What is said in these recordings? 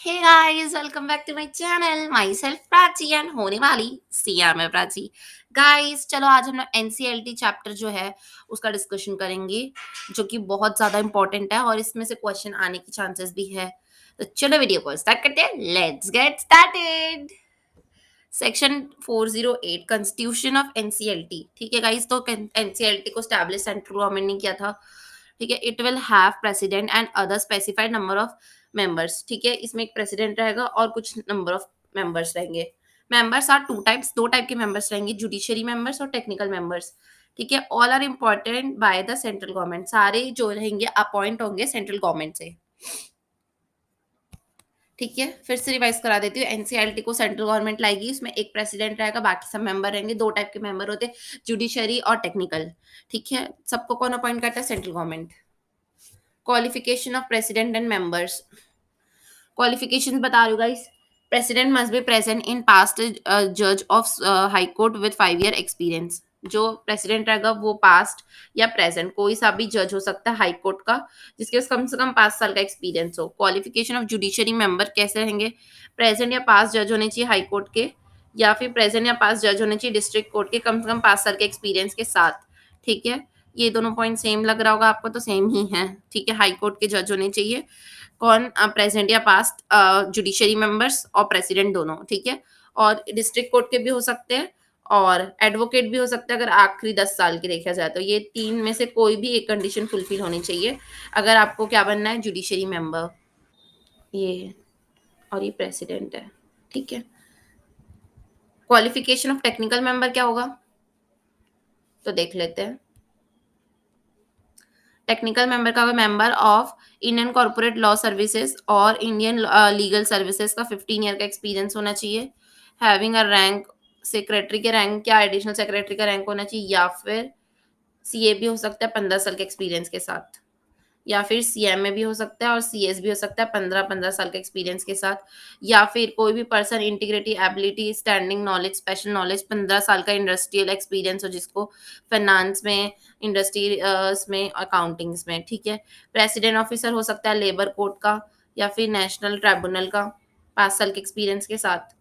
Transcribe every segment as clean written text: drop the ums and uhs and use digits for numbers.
Hey guys, welcome back to my channel. Myself Prachi and होने वाली सिया मैं Prachi. Guys चलो आज हम लोग एनसीएलटी चैप्टर जो है उसका डिस्कशन करेंगे, जो कि बहुत ज़्यादा इंपॉर्टेंट है और इसमें से क्वेश्चन आने की चांसेस भी है। तो चलो वीडियो को स्टार्ट करते हैं। Let's get started. Section 408 constitution of NCLT. ठीक है गाइस, तो एनसीएलटी को स्टैब्लिश सेंट्रल गवर्नमेंट ने किया था। ठीक है, it will have president and other specified number of members. ठीक है, इसमें एक प्रेसिडेंट रहेगा और कुछ नंबर ऑफ मेंबर्स रहेंगे। मेंबर्स आर टू टाइप्स, दो टाइप के मेंबर्स रहेंगे, जुडिशरी मेंबर्स और टेक्निकल मेंबर्स। ठीक है, all are important by the central government. सारे जो रहेंगे अपॉइंट होंगे सेंट्रल गवर्नमेंट से। ठीक है, फिर से रिवाइज करा देती हूँ। एनसीएलटी को सेंट्रल गवर्नमेंट लाएगी, उसमें एक प्रेसिडेंट रहेगा, बाकी सब मेंबर रहेंगे। दो टाइप के मेंबर होते हैं, जुडिशरी और टेक्निकल। ठीक है, सबको कौन अपॉइंट करता है? Central government. Qualification of president and members. Qualification बता रही हूँ guys. President must be present in past जज of high court with 5 year experience. जो प्रेसिडेंट रहेगा वो पास्ट या प्रेजेंट कोई सा भी जज हो सकता है हाई कोर्ट का, जिसके पास कम से कम 5 साल का एक्सपीरियंस हो। क्वालिफिकेशन ऑफ जुडिशरी मेंबर कैसे रहेंगे? प्रेजेंट या पास्ट जज होने चाहिए हाई कोर्ट के, या फिर प्रेजेंट या पास्ट जज होने चाहिए डिस्ट्रिक्ट कोर्ट के, कम से कम 5 साल के एक्सपीरियंस के साथ। ठीक है, ये दोनों पॉइंट सेम लग रहा होगा आपको, तो सेम ही है। ठीक है, हाई कोर्ट के जज होने चाहिए। कौन? प्रेजेंट या पास्ट जुडिशरी मेंबर्स और प्रेसिडेंट दोनों। ठीक है, और डिस्ट्रिक्ट कोर्ट के भी हो सकते हैं और एडवोकेट भी हो सकता है, अगर आखिरी 10 साल की देखा जाए तो। ये तीन में से कोई भी एक कंडीशन फुलफिल होनी चाहिए अगर आपको क्या बनना है? Judiciary member. ये और ये प्रेसिडेंट है। ठीक है, क्वालिफिकेशन ऑफ टेक्निकल मेंबर क्या होगा तो देख लेते हैं। टेक्निकल मेंबर का member of Indian corporate law services और इंडियन लीगल सर्विसेज का 15 ईयर का एक्सपीरियंस होना चाहिए। हैविंग अ रैंक, सेक्रेटरी के रैंक या एडिशनल सेक्रेटरी का रैंक होना चाहिए, या फिर सीए भी हो सकता है 15 साल के एक्सपीरियंस के साथ, या फिर सीएमए भी हो सकता है और सीएस भी हो सकता है 15-15 साल के एक्सपीरियंस के साथ, या फिर कोई भी person integrity, ability, standing knowledge, special knowledge, 15 साल का इंडस्ट्रियल एक्सपीरियंस हो जिसको, फाइनेंस में, इंडस्ट्री में, अकाउंटिंग्स में। ठीक है, प्रेसिडेंट ऑफिसर हो सकता है लेबर कोर्ट का या फिर नेशनल ट्राइब्यूनल का, 5 साल के एक्सपीरियंस के साथ।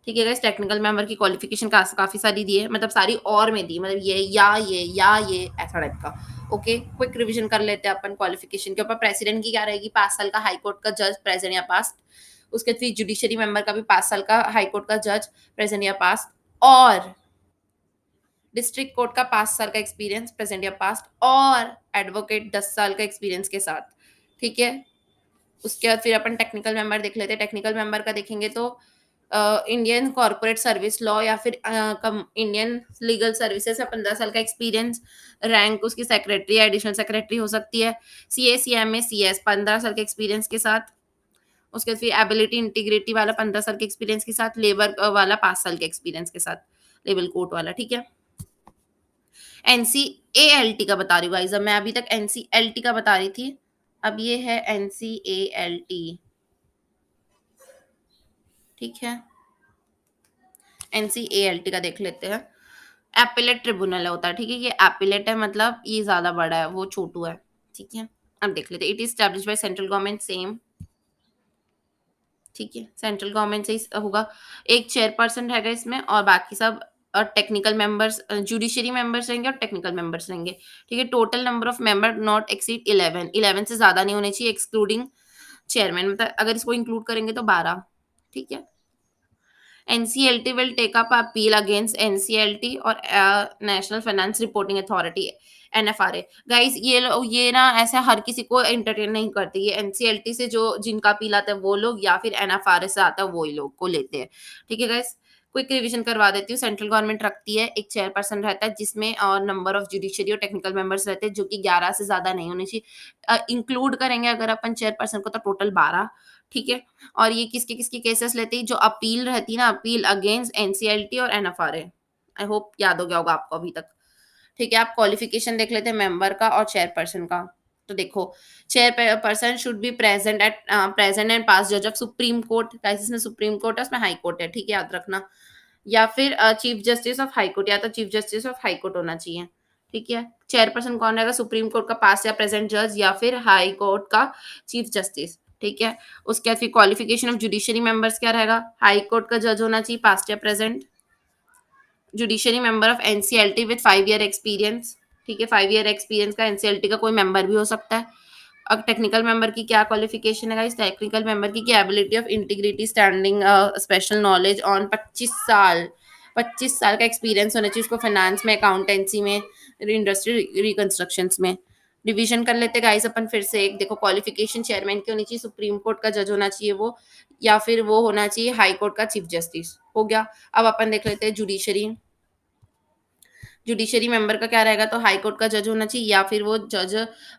ठीक है गाइस, टेक्निकल मेंबर की क्वालिफिकेशन काफ़ी सारी दी है, मतलब सारी और में दी, मतलब ये ऐसा टाइप का। ओके, क्विक रिवीजन कर लेते हैं अपन क्वालिफिकेशन के ऊपर। प्रेसिडेंट की क्या रहेगी? 5 साल का हाई कोर्ट का जज, प्रेजेंट या पास्ट। उसके फिर जुडिशरी मेंबर का भी 5 साल का हाई कोर्ट का जज, प्रेजेंट या पास्ट। और डिस्ट्रिक्ट कोर्ट का 5 साल का एक्सपीरियंस, प्रेजेंट या पास्ट। और एडवोकेट 10 साल का एक्सपीरियंस के साथ। ठीक है, उसके बाद फिर अपन टेक्निकल मेंबर देख लेते हैं। टेक्निकल मेंबर का देखेंगे तो इंडियन कॉर्पोरेट सर्विस लॉ या फिर इंडियन लीगल सर्विसेज है, 15 साल का एक्सपीरियंस। रैंक उसकी सेक्रेटरी या एडिशनल सेक्रेटरी हो सकती है। सी ए C M A C S 15 साल के एक्सपीरियंस के साथ। उसके बाद फिर एबिलिटी इंटीग्रिटी वाला 15 साल के एक्सपीरियंस के साथ। लेबर वाला 5 साल के एक्सपीरियंस के साथ, लेबर कोर्ट वाला। ठीक है, एनसीएएलटी का बता रही हूँ गाइस, मैं अभी तक एनसीएलटी का बता रही थी, अब ये है एनसीएएलटी। ठीक है, एनसीएएलटी का देख लेते हैं। एपिलेट ट्रिब्यूनल होता है। ठीक है, ये एपिलेट है, मतलब ये ज्यादा बड़ा है, वो छोटू है। ठीक है, अब देख लेते हैं। It is establish by central government, same. ठीक है, सेंट्रल गवर्नमेंट से ही होगा। एक चेयरपर्सन रहेगा इसमें और बाकी सब और टेक्निकल मेंबर्स, जुडिशरी मेंबर्स रहेंगे और टेक्निकल मेंबर्स रहेंगे। ठीक है, total number of member not exceed 11, 11 से ज्यादा नहीं होने चाहिए, एक्सक्लूडिंग चेयरमैन, मतलब अगर इसको इंक्लूड करेंगे तो 12। ठीक है, NCLT will take up appeal against NCLT और national finance reporting authority, NFRA. Guys ये ना ऐसे हर किसी को एंटरटेन नहीं करती। ये एनसीएलटी से जो जिनका अपील आता है वो लोग, या फिर एनएफआरए से आता है वो ही लोग को लेते हैं। ठीक है गाइस, क्विक रिवीजन करवा देती हूँ। सेंट्रल गवर्नमेंट रखती है, एक चेयरपर्सन रहता है जिसमें और नंबर ऑफ जुडिशरी और टेक्निकल मेंबर्स रहते हैं जो कि 11 से ज्यादा नहीं होने चाहिए। इंक्लूड करेंगे अगर अपन चेयरपर्सन को तो टोटल 12। ठीक है, और ये किसके किसके केसेस लेते हैं? जो अपील रहती है ना, अपील अगेंस्ट एनसीएलटी और एनएफआरए। आई होप याद हो गया होगा आपको अभी तक। ठीक है, आप क्वालिफिकेशन देख लेते हैं मेंबर का और चेयरपर्सन का। तो देखो, chairperson should be present and pass जज ऑफ सुप्रीम कोर्ट। इसमें सुप्रीम कोर्ट है, उसमें हाई कोर्ट है। ठीक है, याद रखना। या फिर chief justice of high court, या तो chief justice of high court होना चाहिए। ठीक है, चेयरपर्सन कौन रहेगा? सुप्रीम कोर्ट का पास या प्रेजेंट जज, या फिर हाई कोर्ट का चीफ जस्टिस। ठीक है? उसके बाद फिर क्वालिफिकेशन ऑफ जुडिशरी मेंबर्स क्या रहेगा? हाई कोर्ट का जज होना चाहिए पास्ट या present. Judiciary member of NCLT with 5 year experience. ठीक है, 5 ईयर एक्सपीरियंस का एनसीएलटी का कोई मेंबर भी हो सकता है। अब टेक्निकल मेंबर की क्या क्वालिफिकेशन है गाइस? टेक्निकल मेंबर की ability of integrity standing special knowledge on 25 साल का एक्सपीरियंस होना चाहिए उसको, फाइनेंस में, अकाउंटेंसी में, इंडस्ट्री रिकंस्ट्रक्शंस में। रिवीजन कर लेते गाइस अपन फिर से। एक देखो, क्वालिफिकेशन चेयरमैन की होनी चाहिए, सुप्रीम कोर्ट का जज होना चाहिए वो, या फिर वो होना चाहिए हाई कोर्ट का चीफ जस्टिस। हो गया। अब अपन देख लेते हैं जुडिशरी। जुडिशरी मेंबर का क्या रहेगा? तो हाई कोर्ट का जज होना चाहिए, या फिर वो जज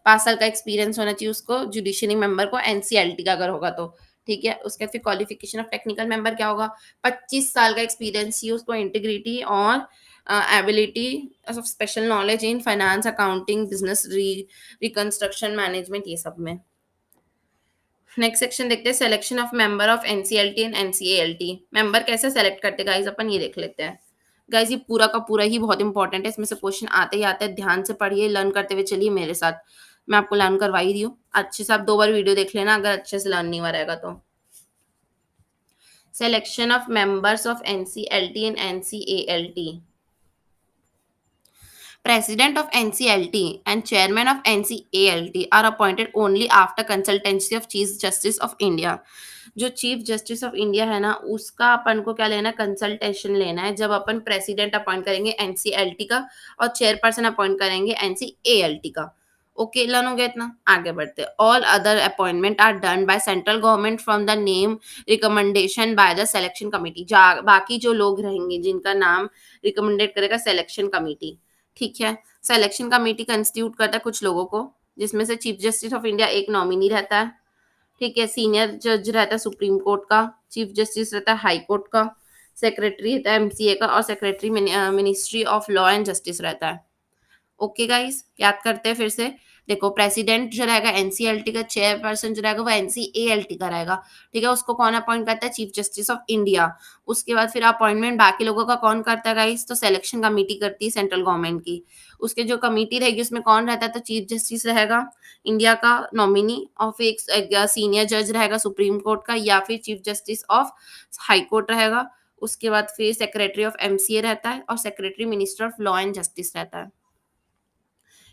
5 साल का एक्सपीरियंस होना चाहिए उसको, जुडिशरी मेंबर को, एनसीएलटी का अगर होगा तो। ठीक है, उसके बाद फिर क्वालिफिकेशन ऑफ टेक्निकल मेंबर क्या होगा? 25 साल का एक्सपीरियंस चाहिए उसको, इंटीग्रिटी और ability of special knowledge in finance, accounting, business reconstruction, management, ये सब में। नेक्स्ट सेक्शन देखते हैं, selection of member of NCLT and NCLAT. Member कैसे सेलेक्ट करते गाइस, अपन ये देख लेते हैं। गाइस ये पूरा का पूरा ही बहुत इंपॉर्टेंट है, इसमें से क्वेश्चन आते ही आते हैं, ध्यान से पढ़िए, लर्न करते हुए चलिए मेरे साथ। मैं आपको लर्न करवा ही रही हूँ, अच्छे से आप 2 बार वीडियो देख लेना अगर अच्छे से लर्न नहीं हुआ रहेगा तो। Selection of members of NCLT and NCLAT. President of NCLT and Chairman of NCALT are appointed only after consultancy of Chief Justice of India। जो चीफ जस्टिस ऑफ इंडिया है ना, उसका अपन को क्या लेना है? कंसल्टेशन लेना है, जब अपन प्रेसिडेंट अपॉइंट करेंगे एनसीएलटी का और चेयरपर्सन अपॉइंट करेंगे एनसीएएलटी का। ओके, लर्न हो गया इतना, आगे बढ़ते हैं। All other appointment are done by central government from the name recommendation by the selection committee. बाकी जो लोग रहेंगे जिनका नाम रिकमेंडेड करेगा सिलेक्शन कमिटी। ठीक है, सिलेक्शन कमेटी कंस्टिट्यूट करता है कुछ लोगों को, जिसमें से चीफ जस्टिस ऑफ इंडिया एक नॉमिनी रहता है। ठीक है, सीनियर जज रहता है सुप्रीम कोर्ट का, चीफ जस्टिस रहता है हाई कोर्ट का, सेक्रेटरी रहता है एमसीए का, और secretary ministry of law and justice रहता है। ओके गाइस, याद करते हैं फिर से। देखो, प्रेसिडेंट जो रहेगा एनसीएलटी का, चेयरपर्सन जो रहेगा वो एनसीएएलटी का रहेगा। ठीक है, उसको कौन अपॉइंट करता है? Chief justice of India. उसके बाद फिर अपॉइंटमेंट बाकी लोगों का कौन करता है गाइस? तो सिलेक्शन कमेटी करती है सेंट्रल गवर्नमेंट की। उसके जो कमेटी रहेगी उसमें कौन रहता है? तो चीफ जस्टिस रहेगा इंडिया का नॉमिनी, और फिर एक सीनियर जज रहेगा सुप्रीम कोर्ट का, या फिर chief justice of high court रहेगा। उसके बाद फिर सेक्रेटरी ऑफ एमसीए रहता है, और secretary minister of law and justice रहता है।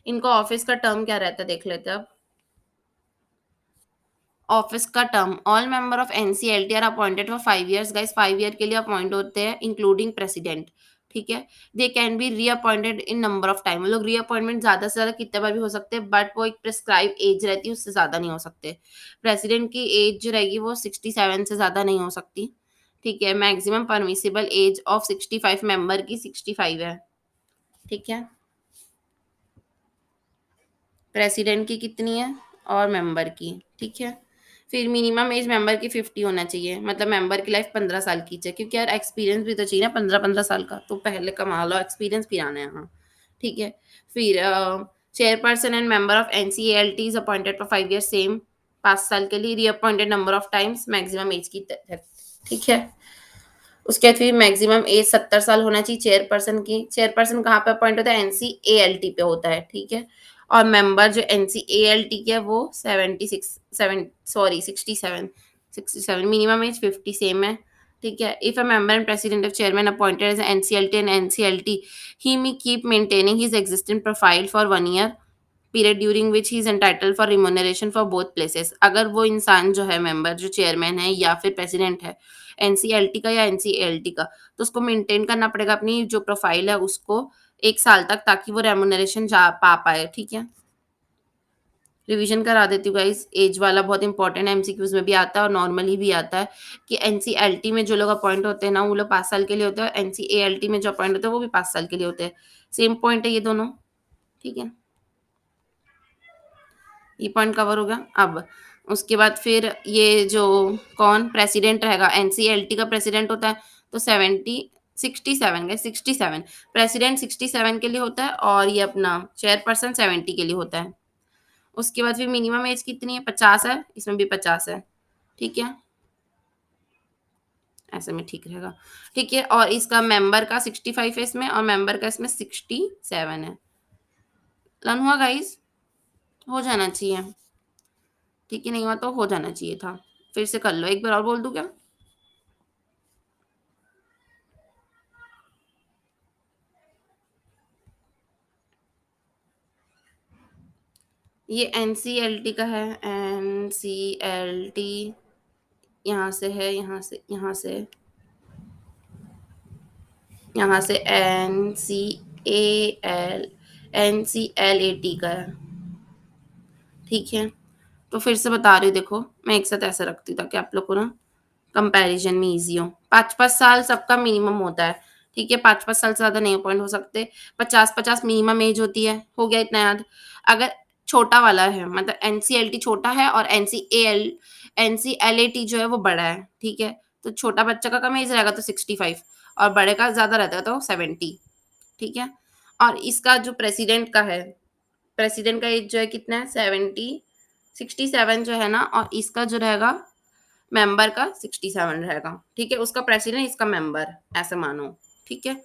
इनका ऑफिस का टर्म क्या रहता है देख लेते हैं अब। ऑफिस का term, all member of NCLT are appointed for 5 years. Guys 5 year के लिए अपॉइंट होते हैं, इंक्लूडिंग प्रेसिडेंट। ठीक है, they can be reappointed in number of time. लोग रीअपॉइंटमेंट ज्यादा से ज्यादा कितने बार भी हो सकते हैं, बट वो एक प्रिस्क्राइब एज रहती है, उससे ज्यादा नहीं हो सकते। प्रेसिडेंट की एज जो रहेगी वो 67 से ज्यादा नहीं हो सकती। ठीक है, maximum permissible age of 65 member की 65 है। ठीक है, प्रेसिडेंट की कितनी है और मेंबर की। ठीक है, फिर मिनिमम एज मेंबर की 50 होना चाहिए, मतलब मेंबर की लाइफ 15 साल की चाहिए, क्योंकि यार एक्सपीरियंस भी तो चाहिए ना, 15-15 साल का, तो पहले कमा लो एक्सपीरियंस फिर आना है यहाँ। ठीक है, फिर chairperson and member of NCLT is appointed for 5 year, same 5 साल के लिए, reappointed number of times, maximum age की ठीक है। उसके बाद फिर मैक्सिमम एज 70 साल होना चाहिए चेयरपर्सन की। चेयरपर्सन कहाँ पे अपॉइंट होता है? एनसीएएलटी पे होता है। ठीक है, और मेंबर जो एनसीएएलटी के है वो 67, मिनिमम एज 50 सेम है। ठीक है, if a member and president of chairman appointed as NCLT and NCLT, he may keep maintaining his existing profile for 1 year period during which he is entitled for remuneration for both places. अगर वो इंसान जो है, member जो chairman है या फिर president है एनसीएलटी का या एनसीएलटी का, तो उसको मेंटेन करना पड़ेगा अपनी जो प्रोफाइल है उसको 1 साल तक, ताकि वो रेमोनरेशन जा पा पाए। ठीक है, रिवीजन करा देती हूँ गाइस, एज वाला बहुत इंपॉर्टेंट है, एमसीक्यूज में भी आता है और नॉर्मली भी आता है, कि एनसीएलटी में जो लोग अपॉइंट होते हैं ना, वो लोग 5 साल के लिए होते हैं, एनसीएलटी में जो अपॉइंट होते हैं वो भी 5 साल के लिए होते हैं। सेम पॉइंट है ये दोनों। ठीक है, ये पॉइंट कवर हो गया। अब उसके बाद फिर ये जो कौन प्रेसिडेंट रहेगा, एनसीएलटी का प्रेसिडेंट होता है, तो 67 प्रेसिडेंट 67 के लिए होता है, और ये अपना चेयरपर्सन 70 के लिए होता है। उसके बाद फिर मिनिमम एज कितनी है? 50 है, इसमें भी 50 है। ठीक है, ऐसे में ठीक रहेगा। ठीक है, और इसका मेंबर का 65 है इसमें, और मेंबर का इसमें 67 है। डन हुआ गाइस, हो जाना चाहिए। ठीक है, नहीं हुआ तो हो जाना चाहिए था। फिर से कर लो, एक बार और बोल दूँ क्या? ये एनसीएलटी का है, एनसीएलटी, यहाँ से है, यहाँ से, यहाँ से, यहाँ से एनसीएलएटी का है, ठीक है। तो फिर से बता रही हूँ, देखो मैं एक साथ ऐसे रखती हूँ ताकि आप लोग को ना कंपैरिजन में ईजी हो। 5-5 साल सबका मिनिमम होता है, ठीक है। 5-5 साल से ज़्यादा नहीं अपॉइंट हो सकते। 50-50 मिनिमम एज होती है, हो गया इतना याद। अगर छोटा वाला है, मतलब एनसीएलटी छोटा है और एनसीएलएटी जो है वो बड़ा है, ठीक है। तो छोटा बच्चा का कम एज रहेगा तो 65, और बड़े का ज़्यादा रहता है तो 70, ठीक है। और इसका जो प्रेसिडेंट का है, प्रेसिडेंट का एज जो है कितना है, 67 जो है ना, और इसका जो रहेगा मेंबर का 67 रहेगा, ठीक है। उसका प्रेसिडेंट, इसका मेंबर, ऐसे मानो, ठीक है।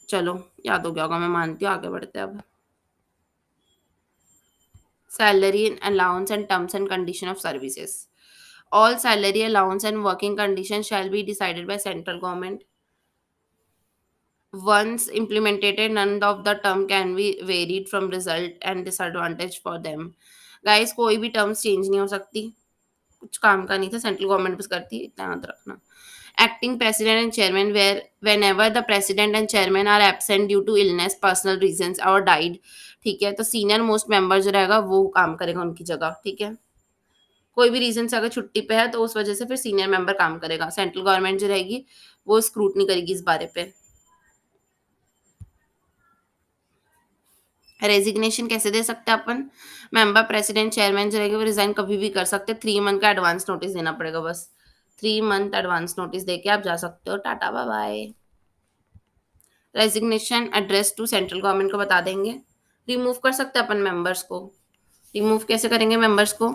चलो, याद हो गया होगा, मैं मानती हूँ। आगे बढ़ते हैं अब। Salary allowance and terms and condition of services. All salary allowance and working conditions shall be decided by central government. Once implemented, none of the term can be varied from result and disadvantage for them. Guys, कोई भी terms change नहीं हो सकती। कुछ काम का नहीं था, सेंट्रल गवर्नमेंट बस करती है, इतना याद रखना। Acting president and chairman where whenever the president and chairman are absent due to illness, personal reasons और डाइड, ठीक है। तो सीनियर मोस्ट मेंबर जो रहेगा वो काम करेगा उनकी जगह, ठीक है। कोई भी रीजन से अगर छुट्टी पे है तो उस वजह से फिर सीनियर मेंबर काम करेगा। सेंट्रल गवर्नमेंट जो रहेगी वो स्क्रूटनी करेगी इस बारे पे। रेजिग्नेशन कैसे दे सकते हैं अपन? मेंबर, प्रेसिडेंट, चेयरमैन जो रहेंगे वो रिजाइन कभी भी कर सकते हैं। 3 मंथ का एडवांस नोटिस देना पड़ेगा बस। 3 मंथ एडवांस नोटिस देके आप जा सकते हो। Tata bye bye. Resignation address to central government को बता देंगे। रिमूव कर सकते हैं अपन मेंबर्स को। रिमूव कैसे करेंगे मेंबर्स को?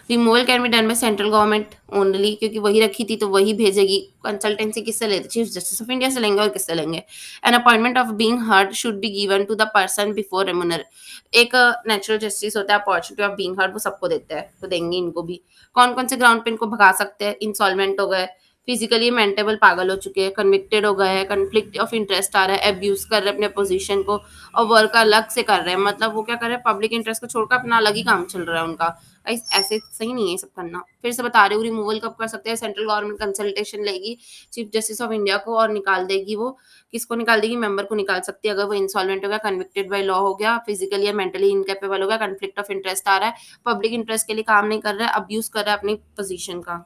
Removal can be done by central government only, क्योंकि वही रखी थी तो वही भेजेगी। कंसल्टेंसी किससे लेते? चीफ जस्टिस ऑफ इंडिया से लेंगे, और किससे लेंगे? An appointment of being heard should be given to the person before रेमुनर। एक नेचुरल जस्टिस होता है, अपॉर्चुनिटी ऑफ बीइंग हर्ड, वो सबको देता है, तो देंगे इनको भी। कौन कौन से ग्राउंड पे इनको भगा सकते हैं? इंसॉल्वेंट हो गए, फिजिकली मेंटेबल पागल हो चुके हैं, कन्विक्टेड हो गए हैं, कन्फ्लिक्ट ऑफ इंटरेस्ट आ रहा है, अब्यूज कर रहे हैं अपने पोजीशन को, और वर्क अलग से कर रहे हैं, मतलब वो क्या कर रहे हैं, पब्लिक इंटरेस्ट को छोड़कर अपना अलग ही काम चल रहा है उनका। ऐसे सही नहीं है ये सब करना। फिर से बता रही हूँ, रिमूवल कब कर सकते हैं? सेंट्रल गवर्नमेंट कंसल्टेशन लेगी चीफ जस्टिस ऑफ इंडिया को और निकाल देगी वो। किसको निकाल देगी? मेंबर को निकाल सकती है, अगर वो इंसॉल्वेंट हो गया, कन्विक्टेड बाय लॉ हो गया, फिजिकली या मेंटली इनकेपेबल हो गया, कन्फ्लिक्ट ऑफ इंटरेस्ट आ रहा है, पब्लिक इंटरेस्ट के लिए काम नहीं कर रहा है, अब्यूज कर रहा है अपनी पोजीशन का।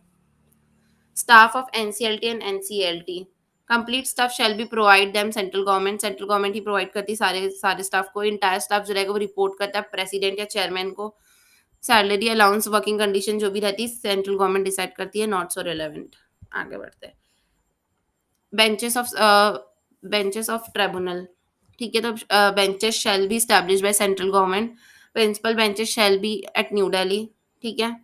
Staff of NCLT and NCLT. Complete staff shall be provide them central government. Central government ही प्रोवाइड करती है सारे सारे स्टाफ को। इंटायर स्टाफ जो रहेगा वो रिपोर्ट करता है प्रेसिडेंट या चेयरमैन को। सैलरी अलाउंस वर्किंग कंडीशन जो भी रहती है सेंट्रल गवर्नमेंट डिसाइड करती है, नॉट सो रिलेवेंट। आगे बढ़ते हैं। Benches of benches of tribunal, ठीक है। तो benches shall be establish by central government. Principal benches shall be at new Delhi, ठीक है।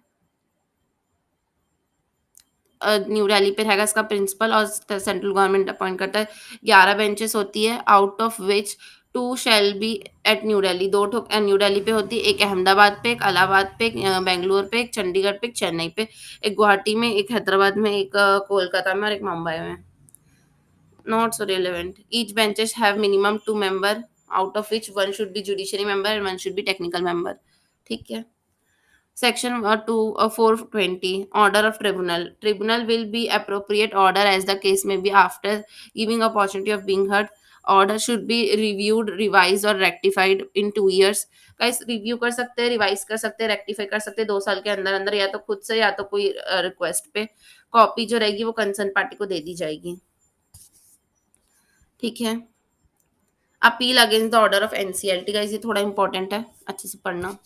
न्यू दिल्ली पे रहेगा इसका प्रिंसिपल, और सेंट्रल गवर्नमेंट अपॉइंट करता है। 11 बेंचेस होती है, out of which 2 shall be at new Delhi. 2 ठो न्यू दिल्ली पे होती है, एक अहमदाबाद पे, एक इलाहाबाद पे, एक बेंगलुरु पे, एक चंडीगढ़ पे, एक चेन्नई पे, एक गुवाहाटी में, एक हैदराबाद में, एक कोलकाता में, और एक मुंबई में। Not so relevant. Each benches have minimum 2 member, out of which 1 should be judiciary member and 1 should be technical member, ठीक है। Section 420, order of tribunal. Tribunal will be appropriate order as the case may be after giving opportunity of being heard. Order should be reviewed, revised और rectified in 2 years. Guys, review कर सकते हैं, revise कर सकते हैं, rectify कर सकते हैं 2 साल के अंदर अंदर, या तो खुद से या तो कोई रिक्वेस्ट पे। कॉपी जो रहेगी वो कंसर्न पार्टी को दे दी जाएगी, ठीक है। Appeal against the order of NCLT. Guys ये थोड़ा इंपॉर्टेंट है, अच्छे से पढ़ना।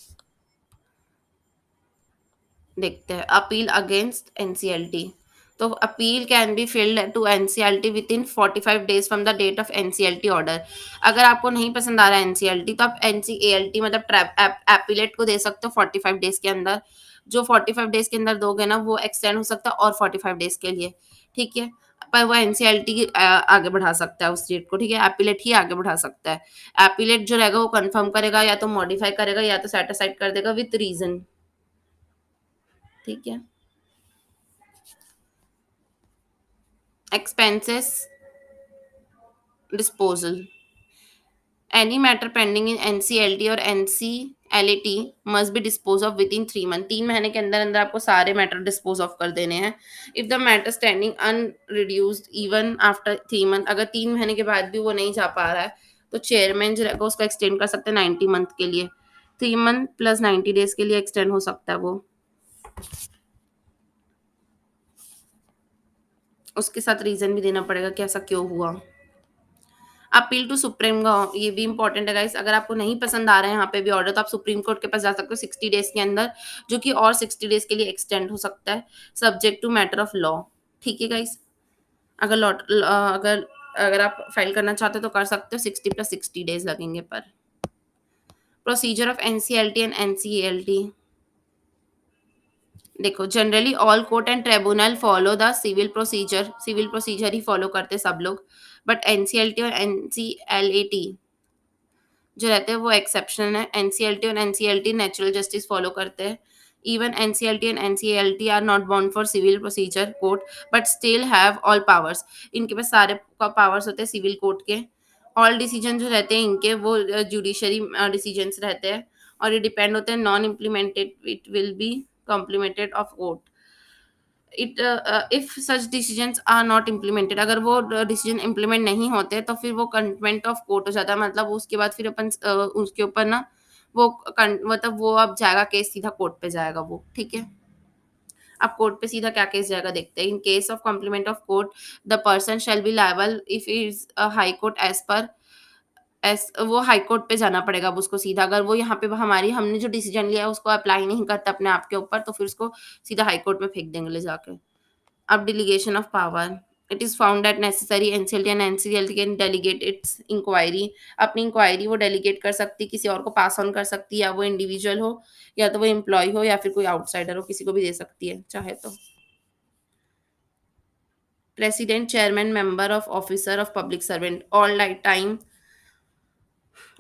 देखते हैं, अपील अगेंस्ट एनसीएलटी। तो appeal can be filed to NCLT within 45 days from the date of NCLT order. अगर आपको नहीं पसंद आ रहा है एनसीएलटी तो आप एनसीएलटी मतलब एपीलेट को दे सकते हो 45 days के अंदर। जो 45 days के अंदर दोगे ना वो एक्सटेंड हो सकता है और 45 days के लिए, ठीक है। पर वो एनसीएलटी आगे बढ़ा सकता है उस डेट को, ठीक है। एपीलेट ही आगे बढ़ा सकता है। एपीलेट जो रहेगा वो कंफर्म करेगा या तो मॉडिफाई करेगा या तो सेट असाइड कर देगा विथ रीजन। ठीक है। Expenses disposal, any matter pending in NCLT और NCLAT must be dispose of within 3 month. 3 महीने के अंदर अंदर आपको सारे मैटर डिस्पोज ऑफ कर देने हैं। If the matter standing unreduced even after 3 month, अगर 3 महीने के बाद भी वो नहीं जा पा रहा है तो चेयरमैन जो रहेगा उसको एक्सटेंड कर सकते हैं 90 मंथ के लिए। 3 मंथ प्लस 90 डेज के लिए एक्सटेंड हो सकता है वो। उसके साथ रीजन भी देना पड़ेगा कि ऐसा क्यों हुआ। अपील टू सुप्रीम, ये भी इंपॉर्टेंट है गाइस। अगर आपको नहीं पसंद आ रहा है यहाँ पे भी ऑर्डर, तो आप सुप्रीम कोर्ट के पास जा सकते हो 60 डेज के अंदर, जो कि और 60 डेज के लिए एक्सटेंड हो सकता है, subject to matter of law. ठीक है गाइस। अगर अगर अगर आप फाइल करना चाहते हो तो कर सकते हो, 60 + 60 डेज लगेंगे। पर procedure of NCLT and NCLT, देखो generally all court and tribunal follow the civil procedure, civil procedure ही फॉलो करते सब लोग। बट एनसीएलटी और एनसीएलएटी जो रहते हैं वो एक्सेप्शन है। एनसीएलटी और एनसीएलटी नेचुरल जस्टिस फॉलो करते हैं। Even NCLT and NCLT are not bound for civil procedure court but still have all powers. इनके पास सारे पावर्स होते हैं सिविल कोर्ट के। ऑल डिसीजन जो रहते हैं इनके वो जुडिशरी डिसीजंस रहते हैं, और ये डिपेंड होते हैं non implemented it will be complemented of court. It if such decisions are not implemented, अगर वो डिसीजन इम्प्लीमेंट नहीं होते तो फिर वो कंटेम्प्ट ऑफ कोर्ट हो जाता है। मतलब उसके बाद फिर अपन उसके ऊपर ना वो मतलब वो अब जाएगा केस सीधा कोर्ट पे जाएगा वो। ठीक है। अब कोर्ट पे सीधा क्या केस जाएगा देखते हैं। In case of complement of court the person shall be liable if is high court as per एस वो हाई कोर्ट पे जाना पड़ेगा अब उसको सीधा। अगर वो यहाँ पे हमारी हमने जो डिसीजन लिया है उसको अप्लाई नहीं करता अपने आप के ऊपर, तो फिर उसको सीधा हाई कोर्ट में फेंक देंगे ले जाके। अब delegation of power, it is found that necessary NCLT and NCLT can delegate its inquiry, अपनी इंक्वायरी वो डेलीगेट कर सकती है, किसी और को पास ऑन कर सकती है, या वो इंडिविजुअल हो या तो वो एम्प्लॉय हो या फिर कोई आउटसाइडर हो, किसी को भी दे सकती है चाहे तो। President, chairman, member of officer of public servant, all life time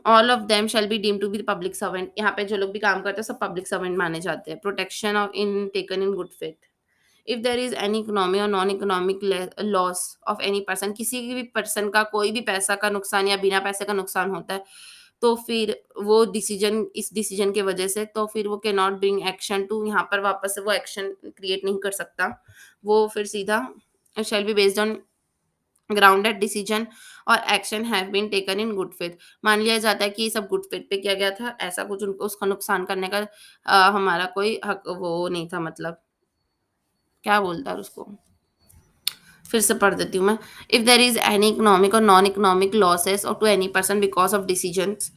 all of them shall be deemed to be public servant. यहाँ पे जो लोग भी काम करते हैं सब पब्लिक सर्वेंट माने जाते हैं। Protection of in taken in good faith, if there is any economy और non economic loss of any person, किसी भी पर्सन का कोई भी पैसा का नुकसान या बिना पैसे का नुकसान होता है तो फिर वो डिसीजन इस डिसीजन के वजह से, तो फिर वो can not bring action to, यहाँ पर वापस से वो एक्शन क्रिएट नहीं कर सकता। वो फिर सीधा shall be based on grounded decision और action have been taken in good faith. मान लिया जाता है कि ये सब गुड फेथ पे किया गया था, ऐसा कुछ उनको उसका नुकसान करने का हमारा कोई हक वो नहीं था। मतलब क्या बोलता है उसको, फिर से पढ़ देती हूँ मैं। If there is any economic और नॉन इकोनॉमिक लॉसेस और to any person because of decisions,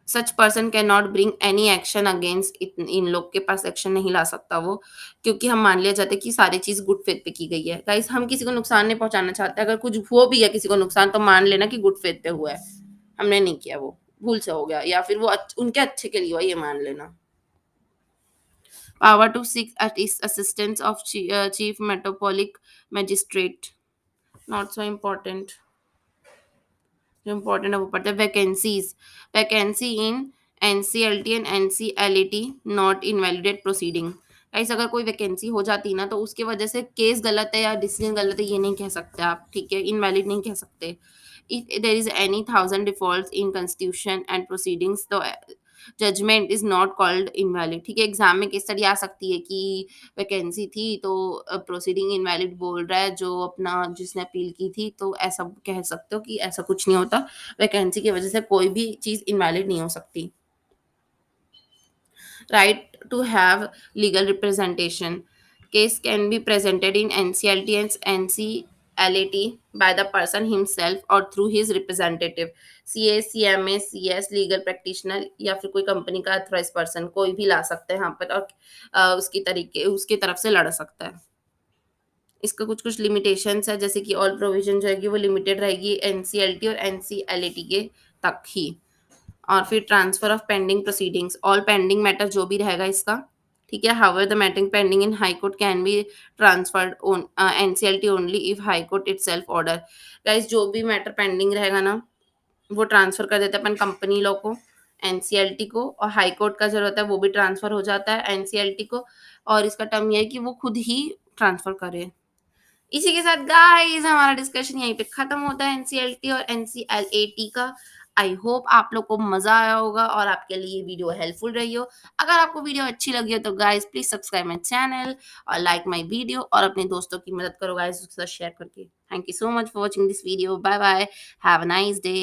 such person can not bring any action against इन लोग के पास एक्शन नहीं ला सकता वो, क्योंकि हम मान लिया जाता है कि सारी चीज गुड फेथ पे की गई है। गाइस हम किसी को नुकसान नहीं पहुंचाना चाहते, अगर कुछ हो भी है किसी को नुकसान तो मान लेना कि गुड फेथ पे हुआ है, हमने नहीं किया, वो भूल से हो गया या फिर वो उनके अच्छे के लिए हुआ, ये मान लेना। Power to seek assistance of chief metropolitan magistrate, not so important. जो इम्पोर्टेंट है वो पढ़ते हैं। Vacancies, vacancy in NCLT and NCLAT not invalidate proceeding. Guys अगर कोई वैकेंसी हो जाती है ना तो उसके वजह से केस गलत है या डिसीजन गलत है ये नहीं कह सकते आप। ठीक है, इनवैलिड नहीं कह सकते। If there is any 1000 defaults in constitution and proceedings तो judgment is not called invalid. ठीक है, एग्जाम में केस स्टडी आ सकती है कि वैकेंसी थी तो प्रोसीडिंग इनवैलिड बोल रहा है जो अपना जिसने अपील की थी, तो ऐसा कह सकते हो कि ऐसा कुछ नहीं होता। वैकेंसी की वजह से कोई भी चीज़ इनवैलिड नहीं हो सकती। Right to have legal representation, case can be presented in NCLT and NCLAT by the person himself or through his representative, CA, CMA, CS, legal practitioner या फिर कोई कंपनी का अथॉराइज पर्सन, कोई भी ला सकता है यहाँ पर और उसकी तरफ से लड़ सकता है। इसका कुछ कुछ लिमिटेशंस है, जैसे कि ऑल प्रोविजन जो है वो लिमिटेड रहेगी एनसीएलटी और एनसीएलएटी के तक ही। और फिर transfer of pending proceedings, all pending matter जो भी रहेगा इसका। ठीक है, however the matter pending in high court can be transferred on NCLT only if high court itself order. Guys जो भी मैटर पेंडिंग रहेगा ना वो ट्रांसफर कर देते हैं अपन कंपनी लॉ को, एनसीएलटी को, और हाई कोर्ट का जो रहता है वो भी ट्रांसफर हो जाता है एनसीएलटी को। और इसका टर्म ये है कि वो खुद ही ट्रांसफ़र करे। इसी के साथ गाइस हमारा डिस्कशन यहीं पे खत्म होता है एनसीएलटी और एनसीएलएटी का। आई होप आप लोग को मजा आया होगा और आपके लिए ये वीडियो हेल्पफुल रही हो। अगर आपको वीडियो अच्छी लगी हो तो guys please subscribe my channel और लाइक माय वीडियो और अपने दोस्तों की मदद करो गाइस उसके साथ शेयर करके। Thank you so much for watching this video. Bye bye. Have a nice day.